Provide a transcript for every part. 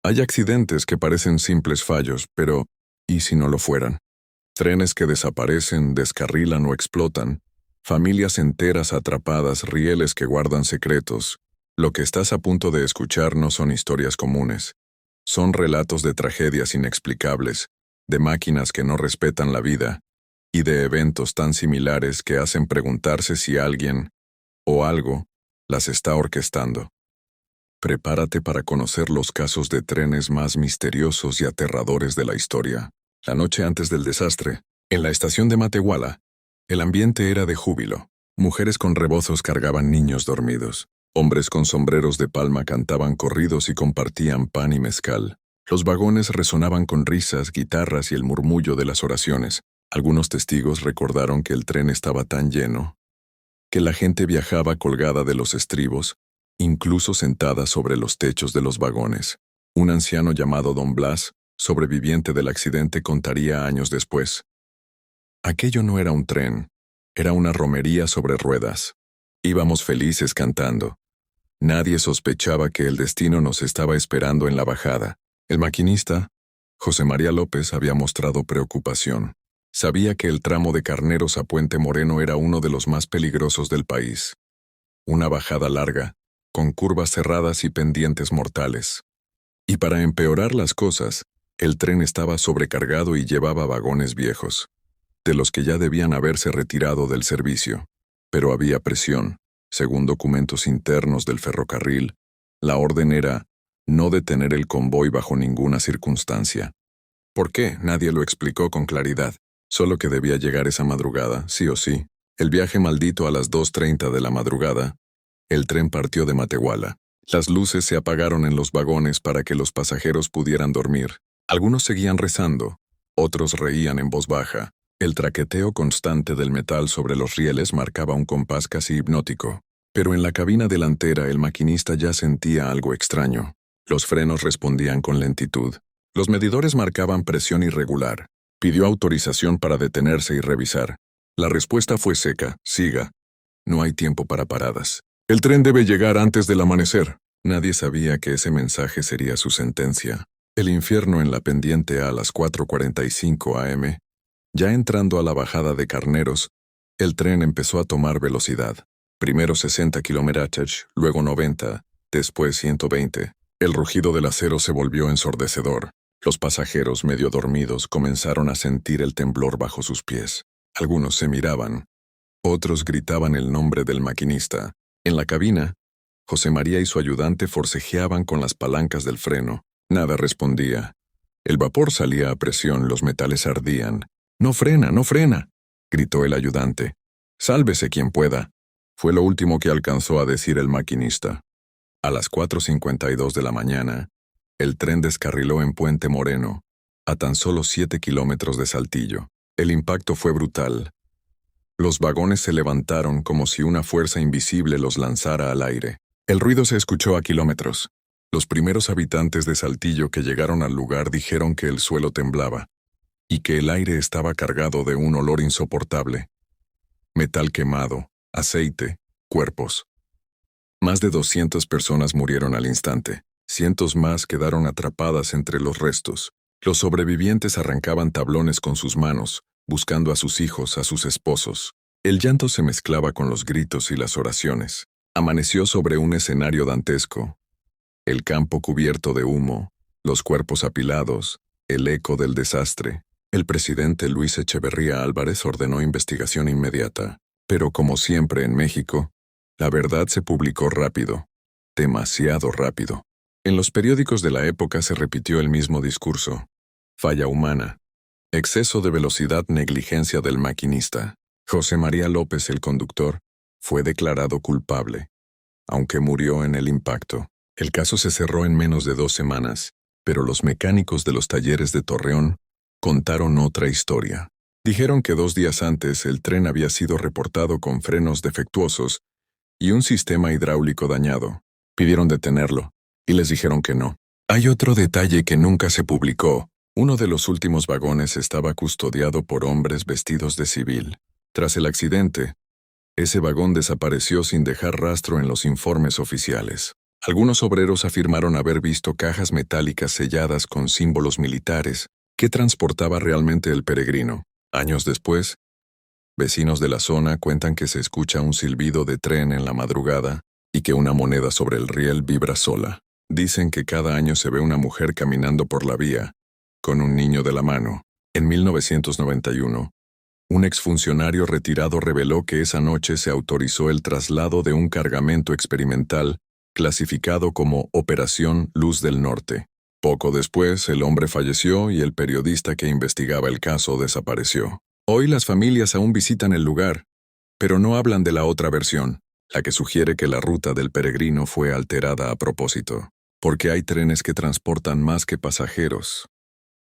Hay accidentes que parecen simples fallos, pero ¿y si no lo fueran? Trenes que desaparecen, descarrilan o explotan, familias enteras atrapadas, rieles que guardan secretos. Lo que estás a punto de escuchar no son historias comunes. Son relatos de tragedias inexplicables, de máquinas que no respetan la vida, y de eventos tan similares que hacen preguntarse si alguien, o algo, las está orquestando. Prepárate para conocer los casos de trenes más misteriosos y aterradores de la historia. La noche antes del desastre, en la estación de Matehuala, el ambiente era de júbilo. Mujeres con rebozos cargaban niños dormidos. Hombres con sombreros de palma cantaban corridos y compartían pan y mezcal. Los vagones resonaban con risas, guitarras y el murmullo de las oraciones. Algunos testigos recordaron que el tren estaba tan lleno que la gente viajaba colgada de los estribos, incluso sentada sobre los techos de los vagones. Un anciano llamado Don Blas, sobreviviente del accidente, contaría años después. Aquello no era un tren, era una romería sobre ruedas. Íbamos felices cantando. Nadie sospechaba que el destino nos estaba esperando en la bajada. El maquinista, José María López, había mostrado preocupación. Sabía que el tramo de Carneros a Puente Moreno era uno de los más peligrosos del país. Una bajada larga, con curvas cerradas y pendientes mortales. Y para empeorar las cosas, el tren estaba sobrecargado y llevaba vagones viejos, de los que ya debían haberse retirado del servicio. Pero había presión. Según documentos internos del ferrocarril, la orden era no detener el convoy bajo ninguna circunstancia. ¿Por qué? Nadie lo explicó con claridad. Solo que debía llegar esa madrugada, sí o sí. El viaje maldito a las 2:30 de la madrugada. El tren partió de Matehuala. Las luces se apagaron en los vagones para que los pasajeros pudieran dormir. Algunos seguían rezando, otros reían en voz baja. El traqueteo constante del metal sobre los rieles marcaba un compás casi hipnótico. Pero en la cabina delantera el maquinista ya sentía algo extraño. Los frenos respondían con lentitud. Los medidores marcaban presión irregular. Pidió autorización para detenerse y revisar. La respuesta fue seca: siga. No hay tiempo para paradas. El tren debe llegar antes del amanecer. Nadie sabía que ese mensaje sería su sentencia. El infierno en la pendiente a las 4:45 am. Ya entrando a la bajada de Carneros, el tren empezó a tomar velocidad. Primero 60 km/h, luego 90, después 120. El rugido del acero se volvió ensordecedor. Los pasajeros, medio dormidos, comenzaron a sentir el temblor bajo sus pies. Algunos se miraban. Otros gritaban el nombre del maquinista. En la cabina, José María y su ayudante forcejeaban con las palancas del freno. Nada respondía. El vapor salía a presión, los metales ardían. «¡No frena, no frena!», gritó el ayudante. «Sálvese quien pueda», fue lo último que alcanzó a decir el maquinista. A las 4:52 de la mañana, el tren descarriló en Puente Moreno, a tan solo 7 kilómetros de Saltillo. El impacto fue brutal. Los vagones se levantaron como si una fuerza invisible los lanzara al aire. El ruido se escuchó a kilómetros. Los primeros habitantes de Saltillo que llegaron al lugar dijeron que el suelo temblaba y que el aire estaba cargado de un olor insoportable. Metal quemado, aceite, cuerpos. Más de 200 personas murieron al instante. Cientos más quedaron atrapadas entre los restos. Los sobrevivientes arrancaban tablones con sus manos, buscando a sus hijos, a sus esposos. El llanto se mezclaba con los gritos y las oraciones. Amaneció sobre un escenario dantesco. El campo cubierto de humo, los cuerpos apilados, el eco del desastre. El presidente Luis Echeverría Álvarez ordenó investigación inmediata. Pero como siempre en México, la verdad se publicó rápido. Demasiado rápido. En los periódicos de la época se repitió el mismo discurso. Falla humana. Exceso de velocidad, negligencia del maquinista. José María López, el conductor, fue declarado culpable, aunque murió en el impacto. El caso se cerró en menos de 2 semanas, pero los mecánicos de los talleres de Torreón contaron otra historia. Dijeron que 2 días antes el tren había sido reportado con frenos defectuosos y un sistema hidráulico dañado. Pidieron detenerlo, y les dijeron que no. Hay otro detalle que nunca se publicó. Uno de los últimos vagones estaba custodiado por hombres vestidos de civil. Tras el accidente, ese vagón desapareció sin dejar rastro en los informes oficiales. Algunos obreros afirmaron haber visto cajas metálicas selladas con símbolos militares que transportaba realmente el peregrino. Años después, vecinos de la zona cuentan que se escucha un silbido de tren en la madrugada y que una moneda sobre el riel vibra sola. Dicen que cada año se ve una mujer caminando por la vía, con un niño de la mano. En 1991, un exfuncionario retirado reveló que esa noche se autorizó el traslado de un cargamento experimental clasificado como Operación Luz del Norte. Poco después, el hombre falleció y el periodista que investigaba el caso desapareció. Hoy las familias aún visitan el lugar, pero no hablan de la otra versión, la que sugiere que la ruta del peregrino fue alterada a propósito. Porque hay trenes que transportan más que pasajeros.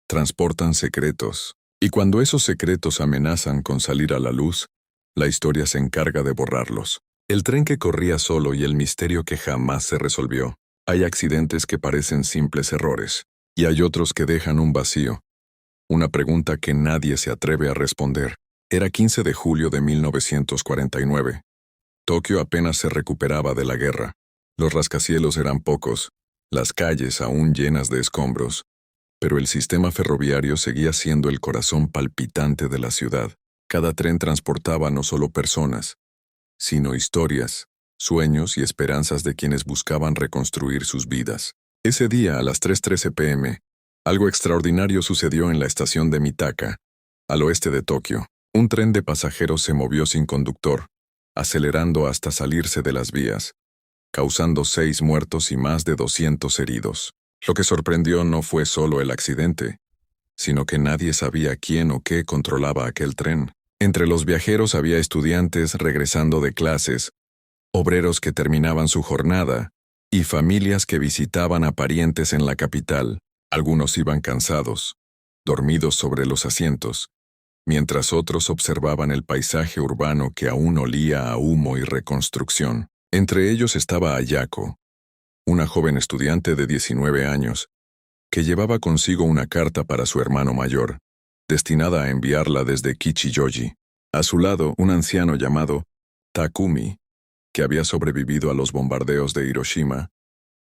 Transportan secretos. Y cuando esos secretos amenazan con salir a la luz, la historia se encarga de borrarlos. El tren que corría solo y el misterio que jamás se resolvió. Hay accidentes que parecen simples errores, y hay otros que dejan un vacío. Una pregunta que nadie se atreve a responder. Era 15 de julio de 1949. Tokio apenas se recuperaba de la guerra. Los rascacielos eran pocos, las calles aún llenas de escombros, pero el sistema ferroviario seguía siendo el corazón palpitante de la ciudad. Cada tren transportaba no solo personas, sino historias, sueños y esperanzas de quienes buscaban reconstruir sus vidas. Ese día, a las 3:13 p.m., algo extraordinario sucedió en la estación de Mitaka, al oeste de Tokio. Un tren de pasajeros se movió sin conductor, acelerando hasta salirse de las vías, causando 6 muertos y más de 200 heridos. Lo que sorprendió no fue solo el accidente, sino que nadie sabía quién o qué controlaba aquel tren. Entre los viajeros había estudiantes regresando de clases, obreros que terminaban su jornada, y familias que visitaban a parientes en la capital. Algunos iban cansados, dormidos sobre los asientos, mientras otros observaban el paisaje urbano que aún olía a humo y reconstrucción. Entre ellos estaba Ayako, una joven estudiante de 19 años, que llevaba consigo una carta para su hermano mayor, destinada a enviarla desde Kichiyoji. A su lado, un anciano llamado Takumi, que había sobrevivido a los bombardeos de Hiroshima,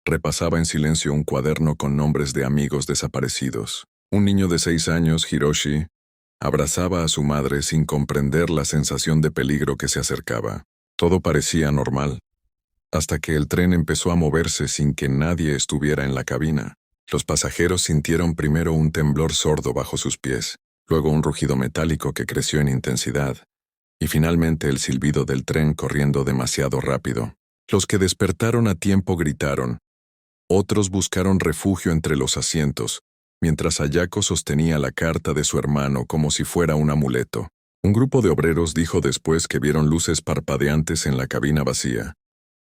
repasaba en silencio un cuaderno con nombres de amigos desaparecidos. Un niño de 6 años, Hiroshi, abrazaba a su madre sin comprender la sensación de peligro que se acercaba. Todo parecía normal, hasta que el tren empezó a moverse sin que nadie estuviera en la cabina. Los pasajeros sintieron primero un temblor sordo bajo sus pies, luego un rugido metálico que creció en intensidad, y finalmente el silbido del tren corriendo demasiado rápido. Los que despertaron a tiempo gritaron. Otros buscaron refugio entre los asientos, mientras Ayako sostenía la carta de su hermano como si fuera un amuleto. Un grupo de obreros dijo después que vieron luces parpadeantes en la cabina vacía,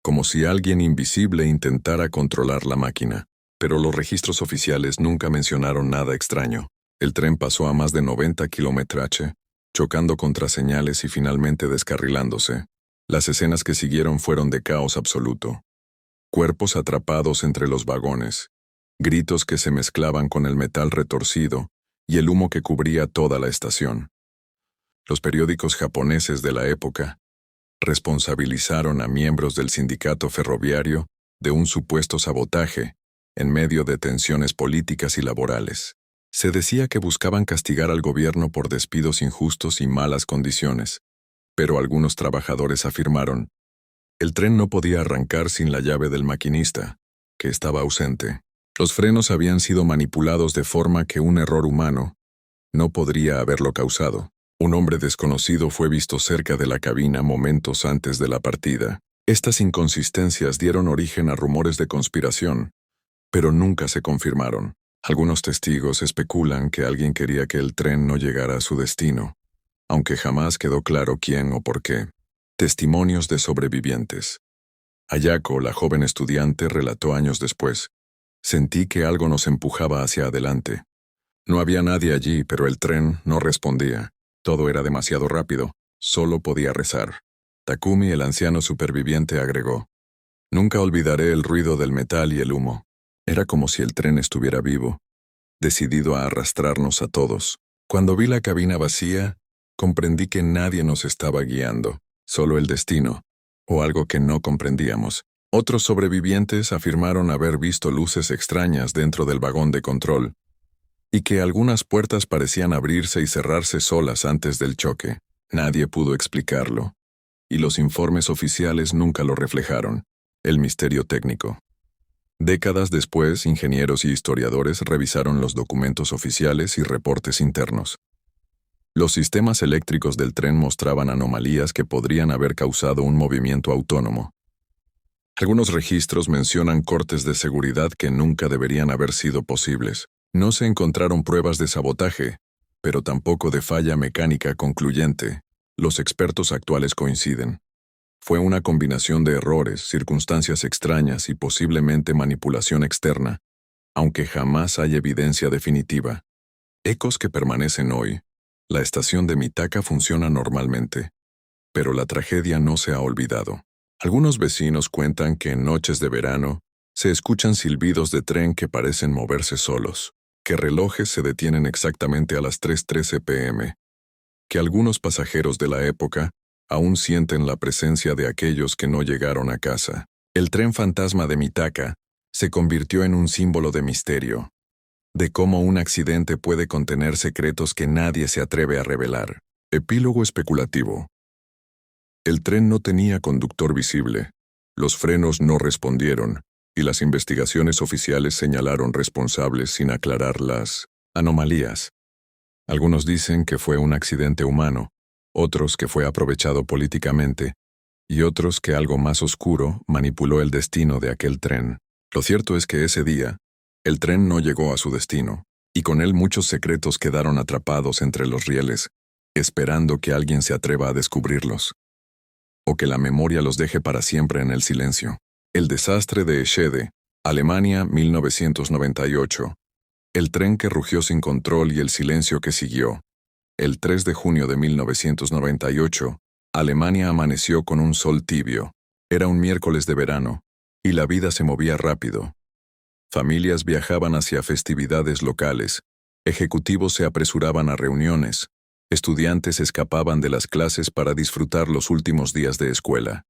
como si alguien invisible intentara controlar la máquina. Pero los registros oficiales nunca mencionaron nada extraño. El tren pasó a más de 90 km/h, chocando contra señales y finalmente descarrilándose. Las escenas que siguieron fueron de caos absoluto. Cuerpos atrapados entre los vagones, gritos que se mezclaban con el metal retorcido y el humo que cubría toda la estación. Los periódicos japoneses de la época responsabilizaron a miembros del sindicato ferroviario de un supuesto sabotaje en medio de tensiones políticas y laborales. Se decía que buscaban castigar al gobierno por despidos injustos y malas condiciones, pero algunos trabajadores afirmaron, el tren no podía arrancar sin la llave del maquinista, que estaba ausente. Los frenos habían sido manipulados de forma que un error humano no podría haberlo causado. Un hombre desconocido fue visto cerca de la cabina momentos antes de la partida. Estas inconsistencias dieron origen a rumores de conspiración, pero nunca se confirmaron. Algunos testigos especulan que alguien quería que el tren no llegara a su destino, aunque jamás quedó claro quién o por qué. Testimonios de sobrevivientes. Ayako, la joven estudiante, relató años después. Sentí que algo nos empujaba hacia adelante. No había nadie allí, pero el tren no respondía. Todo era demasiado rápido. Solo podía rezar. Takumi, el anciano superviviente, agregó. Nunca olvidaré el ruido del metal y el humo. Era como si el tren estuviera vivo, decidido a arrastrarnos a todos. Cuando vi la cabina vacía, comprendí que nadie nos estaba guiando, solo el destino, o algo que no comprendíamos. Otros sobrevivientes afirmaron haber visto luces extrañas dentro del vagón de control y que algunas puertas parecían abrirse y cerrarse solas antes del choque. Nadie pudo explicarlo, y los informes oficiales nunca lo reflejaron. El misterio técnico. Décadas después, ingenieros y historiadores revisaron los documentos oficiales y reportes internos. Los sistemas eléctricos del tren mostraban anomalías que podrían haber causado un movimiento autónomo. Algunos registros mencionan cortes de seguridad que nunca deberían haber sido posibles. No se encontraron pruebas de sabotaje, pero tampoco de falla mecánica concluyente. Los expertos actuales coinciden. Fue una combinación de errores, circunstancias extrañas y posiblemente manipulación externa, aunque jamás hay evidencia definitiva. Ecos que permanecen hoy. La estación de Mitaka funciona normalmente, pero la tragedia no se ha olvidado. Algunos vecinos cuentan que en noches de verano se escuchan silbidos de tren que parecen moverse solos, que relojes se detienen exactamente a las 3:13 p.m., que algunos pasajeros de la época aún sienten la presencia de aquellos que no llegaron a casa. El tren fantasma de Mitaka se convirtió en un símbolo de misterio, de cómo un accidente puede contener secretos que nadie se atreve a revelar. Epílogo especulativo. El tren no tenía conductor visible, los frenos no respondieron, y las investigaciones oficiales señalaron responsables sin aclarar las anomalías. Algunos dicen que fue un accidente humano, otros que fue aprovechado políticamente, y otros que algo más oscuro manipuló el destino de aquel tren. Lo cierto es que ese día, el tren no llegó a su destino, y con él muchos secretos quedaron atrapados entre los rieles, esperando que alguien se atreva a descubrirlos, o que la memoria los deje para siempre en el silencio. El desastre de Eschede, Alemania, 1998. El tren que rugió sin control y el silencio que siguió. El 3 de junio de 1998, Alemania amaneció con un sol tibio. Era un miércoles de verano, y la vida se movía rápido. Familias viajaban hacia festividades locales, ejecutivos se apresuraban a reuniones, estudiantes escapaban de las clases para disfrutar los últimos días de escuela.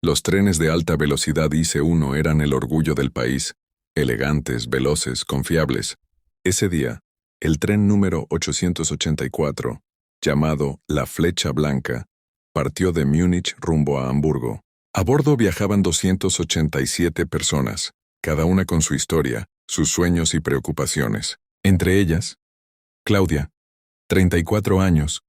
Los trenes de alta velocidad IC1 eran el orgullo del país, elegantes, veloces, confiables. Ese día, el tren número 884, llamado La Flecha Blanca, partió de Múnich rumbo a Hamburgo. A bordo viajaban 287 personas, cada una con su historia, sus sueños y preocupaciones. Entre ellas, Claudia, 34 años,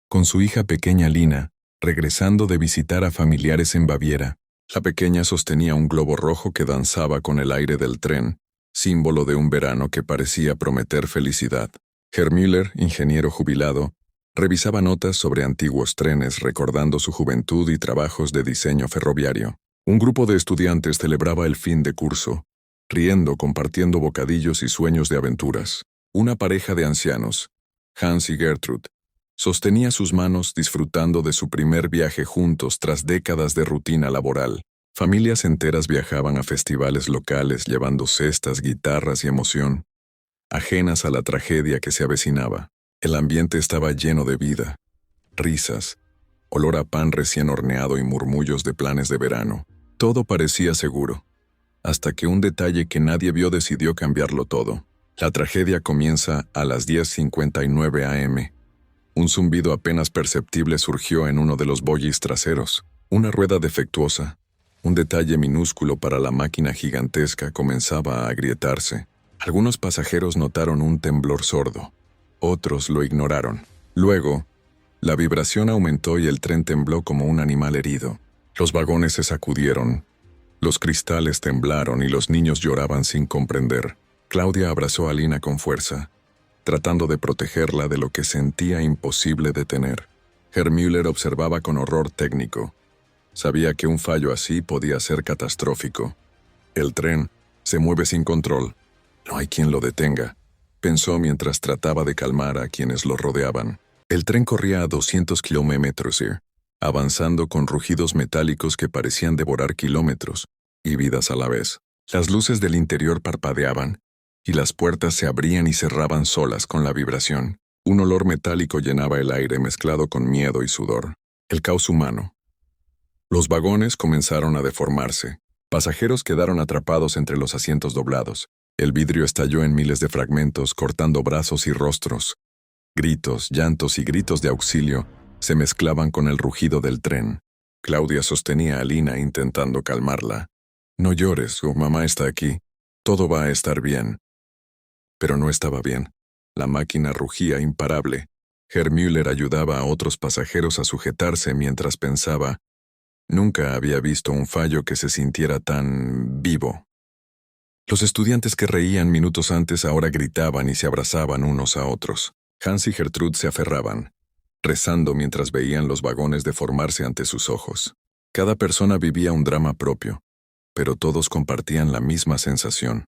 con su hija pequeña Lina, regresando de visitar a familiares en Baviera. La pequeña sostenía un globo rojo que danzaba con el aire del tren, símbolo de un verano que parecía prometer felicidad. Herr Müller, ingeniero jubilado, revisaba notas sobre antiguos trenes recordando su juventud y trabajos de diseño ferroviario. Un grupo de estudiantes celebraba el fin de curso, riendo, compartiendo bocadillos y sueños de aventuras. Una pareja de ancianos, Hans y Gertrud, sostenía sus manos disfrutando de su primer viaje juntos tras décadas de rutina laboral. Familias enteras viajaban a festivales locales llevando cestas, guitarras y emoción, ajenas a la tragedia que se avecinaba. El ambiente estaba lleno de vida, risas, olor a pan recién horneado y murmullos de planes de verano. Todo parecía seguro, hasta que un detalle que nadie vio decidió cambiarlo todo. La tragedia comienza a las 10:59 a.m. Un zumbido apenas perceptible surgió en uno de los bogies traseros. Una rueda defectuosa, un detalle minúsculo para la máquina gigantesca, comenzaba a agrietarse. Algunos pasajeros notaron un temblor sordo. Otros lo ignoraron. Luego, la vibración aumentó y el tren tembló como un animal herido. Los vagones se sacudieron, los cristales temblaron y los niños lloraban sin comprender. Claudia abrazó a Lina con fuerza, tratando de protegerla de lo que sentía imposible detener. Herr Müller observaba con horror técnico. Sabía que un fallo así podía ser catastrófico. El tren se mueve sin control. No hay quien lo detenga, pensó mientras trataba de calmar a quienes lo rodeaban. El tren corría a 200 km/h, avanzando con rugidos metálicos que parecían devorar kilómetros y vidas a la vez. Las luces del interior parpadeaban, y las puertas se abrían y cerraban solas con la vibración. Un olor metálico llenaba el aire mezclado con miedo y sudor. El caos humano. Los vagones comenzaron a deformarse. Pasajeros quedaron atrapados entre los asientos doblados. El vidrio estalló en miles de fragmentos, cortando brazos y rostros. Gritos, llantos y gritos de auxilio se mezclaban con el rugido del tren. Claudia sostenía a Lina intentando calmarla. «No llores, su mamá está aquí. Todo va a estar bien». Pero no estaba bien. La máquina rugía imparable. Herr Müller ayudaba a otros pasajeros a sujetarse mientras pensaba: nunca había visto un fallo que se sintiera tan vivo. Los estudiantes que reían minutos antes ahora gritaban y se abrazaban unos a otros. Hans y Gertrude se aferraban, rezando mientras veían los vagones deformarse ante sus ojos. Cada persona vivía un drama propio, pero todos compartían la misma sensación: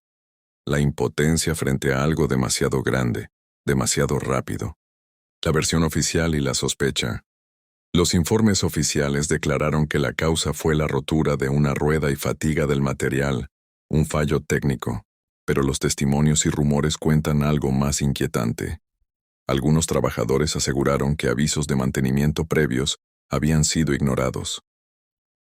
la impotencia frente a algo demasiado grande, demasiado rápido. La versión oficial y la sospecha. Los informes oficiales declararon que la causa fue la rotura de una rueda y fatiga del material, un fallo técnico, pero los testimonios y rumores cuentan algo más inquietante. Algunos trabajadores aseguraron que avisos de mantenimiento previos habían sido ignorados.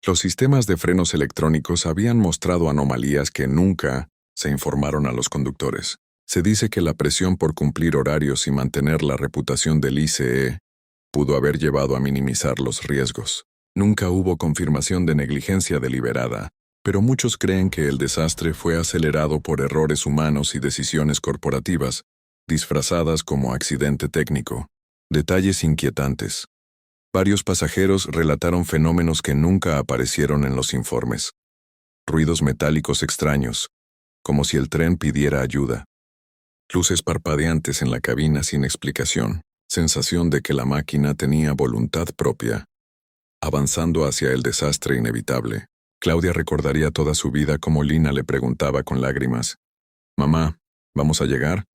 Los sistemas de frenos electrónicos habían mostrado anomalías que nunca se informaron a los conductores. Se dice que la presión por cumplir horarios y mantener la reputación del ICE pudo haber llevado a minimizar los riesgos. Nunca hubo confirmación de negligencia deliberada, pero muchos creen que el desastre fue acelerado por errores humanos y decisiones corporativas, disfrazadas como accidente técnico. Detalles inquietantes. Varios pasajeros relataron fenómenos que nunca aparecieron en los informes. Ruidos metálicos extraños, como si el tren pidiera ayuda. Luces parpadeantes en la cabina sin explicación. Sensación de que la máquina tenía voluntad propia, avanzando hacia el desastre inevitable. Claudia recordaría toda su vida cómo Lina le preguntaba con lágrimas: «Mamá, ¿vamos a llegar?».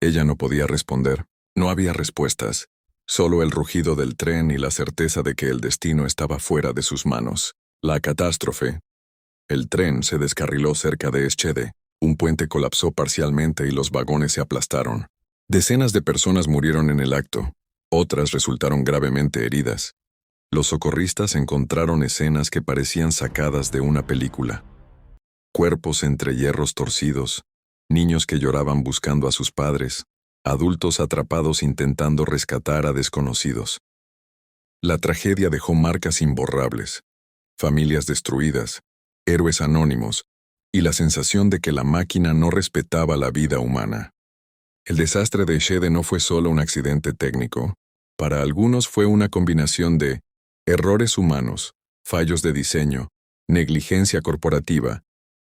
Ella no podía responder. No había respuestas, solo el rugido del tren y la certeza de que el destino estaba fuera de sus manos. La catástrofe. El tren se descarriló cerca de Eschede. Un puente colapsó parcialmente y los vagones se aplastaron. Decenas de personas murieron en el acto. Otras resultaron gravemente heridas. Los socorristas encontraron escenas que parecían sacadas de una película. Cuerpos entre hierros torcidos, niños que lloraban buscando a sus padres, adultos atrapados intentando rescatar a desconocidos. La tragedia dejó marcas imborrables, familias destruidas, héroes anónimos, y la sensación de que la máquina no respetaba la vida humana. El desastre de Eschede no fue solo un accidente técnico. Para algunos fue una combinación de errores humanos, fallos de diseño, negligencia corporativa,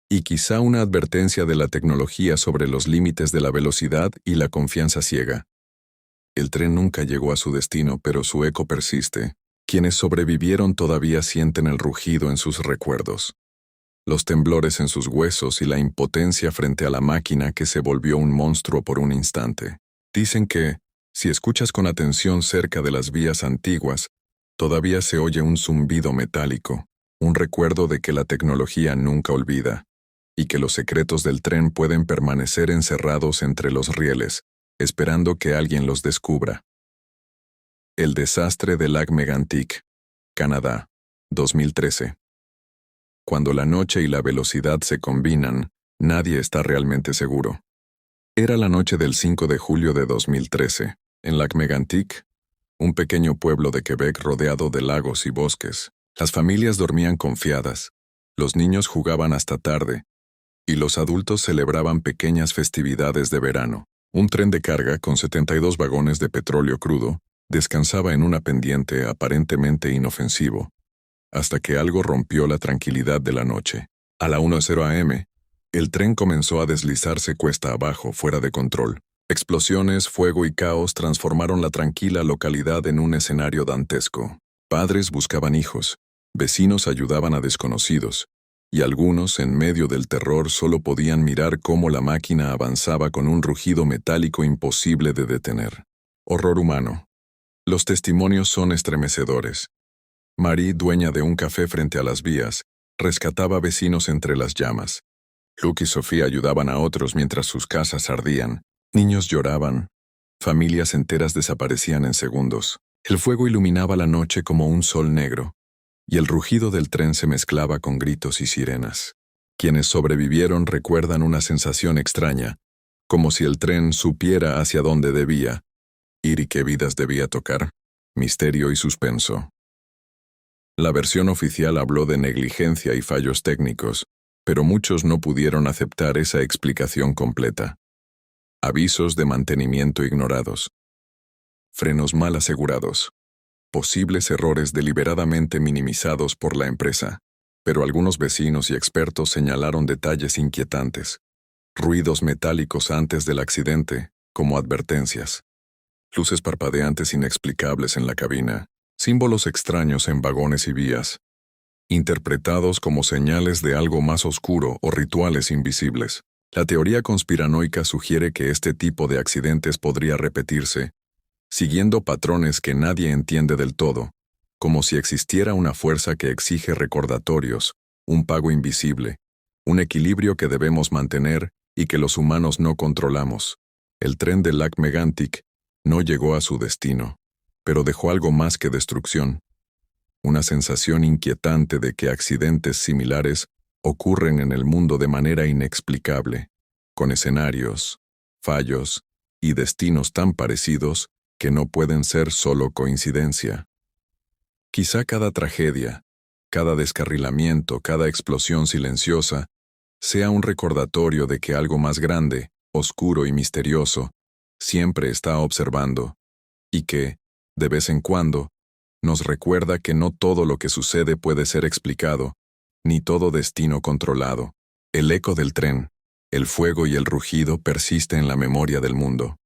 y quizá una advertencia de la tecnología sobre los límites de la velocidad y la confianza ciega. El tren nunca llegó a su destino, pero su eco persiste. Quienes sobrevivieron todavía sienten el rugido en sus recuerdos, los temblores en sus huesos y la impotencia frente a la máquina que se volvió un monstruo por un instante. Dicen que, si escuchas con atención cerca de las vías antiguas, todavía se oye un zumbido metálico, un recuerdo de que la tecnología nunca olvida, y que los secretos del tren pueden permanecer encerrados entre los rieles, esperando que alguien los descubra. El desastre de Lac-Mégantic, Canadá, 2013. Cuando la noche y la velocidad se combinan, nadie está realmente seguro. Era la noche del 5 de julio de 2013, en Lac-Mégantic, un pequeño pueblo de Quebec rodeado de lagos y bosques. Las familias dormían confiadas, los niños jugaban hasta tarde, y los adultos celebraban pequeñas festividades de verano. Un tren de carga con 72 vagones de petróleo crudo descansaba en una pendiente aparentemente inofensivo, hasta que algo rompió la tranquilidad de la noche. A la 1:00 am, el tren comenzó a deslizarse cuesta abajo, fuera de control. Explosiones, fuego y caos transformaron la tranquila localidad en un escenario dantesco. Padres buscaban hijos, vecinos ayudaban a desconocidos, y algunos, en medio del terror, solo podían mirar cómo la máquina avanzaba con un rugido metálico imposible de detener. Horror humano. Los testimonios son estremecedores. Marie, dueña de un café frente a las vías, rescataba vecinos entre las llamas. Luke y Sofía ayudaban a otros mientras sus casas ardían. Niños lloraban. Familias enteras desaparecían en segundos. El fuego iluminaba la noche como un sol negro, y el rugido del tren se mezclaba con gritos y sirenas. Quienes sobrevivieron recuerdan una sensación extraña, como si el tren supiera hacia dónde debía ir y qué vidas debía tocar, misterio y suspenso. La versión oficial habló de negligencia y fallos técnicos, pero muchos no pudieron aceptar esa explicación completa. Avisos de mantenimiento ignorados. Frenos mal asegurados. Posibles errores deliberadamente minimizados por la empresa, pero algunos vecinos y expertos señalaron detalles inquietantes. Ruidos metálicos antes del accidente, como advertencias. Luces parpadeantes inexplicables en la cabina, símbolos extraños en vagones y vías, interpretados como señales de algo más oscuro o rituales invisibles. La teoría conspiranoica sugiere que este tipo de accidentes podría repetirse, siguiendo patrones que nadie entiende del todo, como si existiera una fuerza que exige recordatorios, un pago invisible, un equilibrio que debemos mantener y que los humanos no controlamos. El tren de Lac Megantic no llegó a su destino, pero dejó algo más que destrucción. Una sensación inquietante de que accidentes similares ocurren en el mundo de manera inexplicable, con escenarios, fallos y destinos tan parecidos que no pueden ser solo coincidencia. Quizá cada tragedia, cada descarrilamiento, cada explosión silenciosa, sea un recordatorio de que algo más grande, oscuro y misterioso, siempre está observando, y que, de vez en cuando, nos recuerda que no todo lo que sucede puede ser explicado, ni todo destino controlado. El eco del tren, el fuego y el rugido persiste en la memoria del mundo.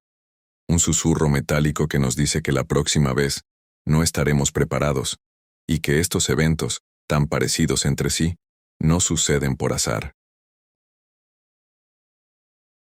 Un susurro metálico que nos dice que la próxima vez no estaremos preparados, y que estos eventos, tan parecidos entre sí, no suceden por azar.